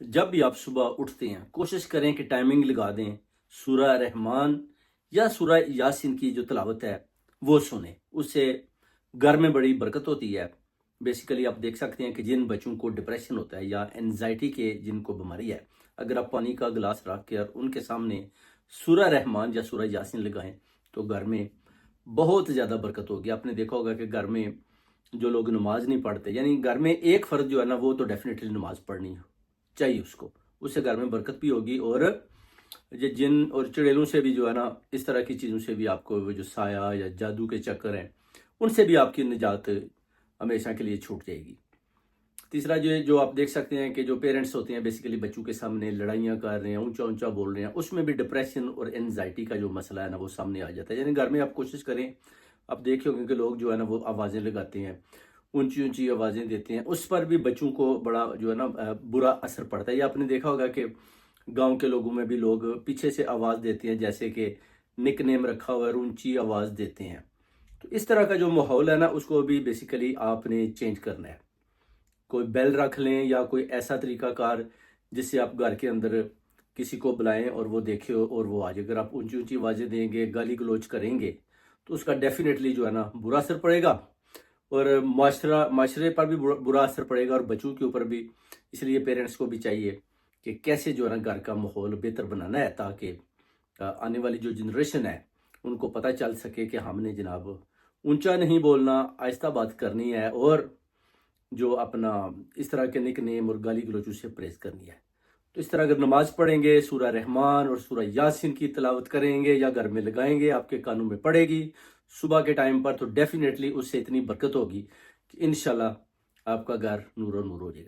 جب بھی آپ صبح اٹھتے ہیں کوشش کریں کہ ٹائمنگ لگا دیں، سورہ رحمان یا سورہ یاسین کی جو تلاوت ہے وہ سنیں، اس سے گھر میں بڑی برکت ہوتی ہے۔ بیسیکلی آپ دیکھ سکتے ہیں کہ جن بچوں کو ڈپریشن ہوتا ہے یا انزائٹی کے جن کو بیماری ہے، اگر آپ پانی کا گلاس رکھ کے اور ان کے سامنے سورہ رحمان یا سورہ یاسین لگائیں تو گھر میں بہت زیادہ برکت ہوگی۔ آپ نے دیکھا ہوگا کہ گھر میں جو لوگ نماز نہیں پڑھتے، یعنی گھر میں ایک فرد جو ہے نا وہ تو ڈیفینیٹلی نماز پڑھنی چاہیے اس سے گھر میں برکت بھی ہوگی، اور یہ جن اور چڑیلوں سے بھی جو ہے نا اس طرح کی چیزوں سے بھی آپ کو وہ جو سایہ یا جادو کے چکر ہیں ان سے بھی آپ کی نجات ہمیشہ کے لیے چھوٹ جائے گی۔ تیسرا جو آپ دیکھ سکتے ہیں کہ جو پیرنٹس ہوتے ہیں بیسیکلی بچوں کے سامنے لڑائیاں کر رہے ہیں، اونچا اونچا بول رہے ہیں، اس میں بھی ڈپریشن اور انزائٹی کا جو مسئلہ ہے نا وہ سامنے آ جاتا ہے۔ یعنی گھر میں آپ کوشش کریں، آپ دیکھیں گے کہ لوگ جو ہے نا وہ آوازیں لگاتے ہیں، اونچی اونچی آوازیں دیتے ہیں، اس پر بھی بچوں کو بڑا جو ہے نا برا اثر پڑتا ہے۔ یہ آپ نے دیکھا ہوگا کہ گاؤں کے لوگوں میں بھی لوگ پیچھے سے آواز دیتے ہیں، جیسے کہ نک نیم رکھا ہوا ہے، اونچی آواز دیتے ہیں۔ تو اس طرح کا جو ماحول ہے نا اس کو بھی بیسیکلی آپ نے چینج کرنا ہے۔ کوئی بیل رکھ لیں یا کوئی ایسا طریقہ کار جس سے آپ گھر کے اندر کسی کو بلائیں اور وہ دیکھے اور وہ آ جائے۔ اگر آپ اونچی اونچی آوازیں دیں گے، گالی گلوچ کریں گے تو اس کا ڈیفینیٹلی جو ہے نا برا اثر پڑے گا، اور معاشرے پر بھی برا اثر پڑے گا اور بچوں کے اوپر بھی۔ اس لیے پیرنٹس کو بھی چاہیے کہ کیسے جو ہے نا گھر کا ماحول بہتر بنانا ہے، تاکہ آنے والی جو جنریشن ہے ان کو پتہ چل سکے کہ ہم نے جناب اونچا نہیں بولنا، آہستہ بات کرنی ہے، اور جو اپنا اس طرح کے نک نیم اور گالی گلوچوں سے پرہیز کرنی ہے۔ تو اس طرح اگر نماز پڑھیں گے، سورہ رحمان اور سورہ یاسین کی تلاوت کریں گے یا گھر میں لگائیں گے، آپ کے کانوں میں پڑے گی صبح کے ٹائم پر، تو ڈیفینیٹلی اس سے اتنی برکت ہوگی کہ انشاءاللہ آپ کا گھر نور و نور ہو جائے گا۔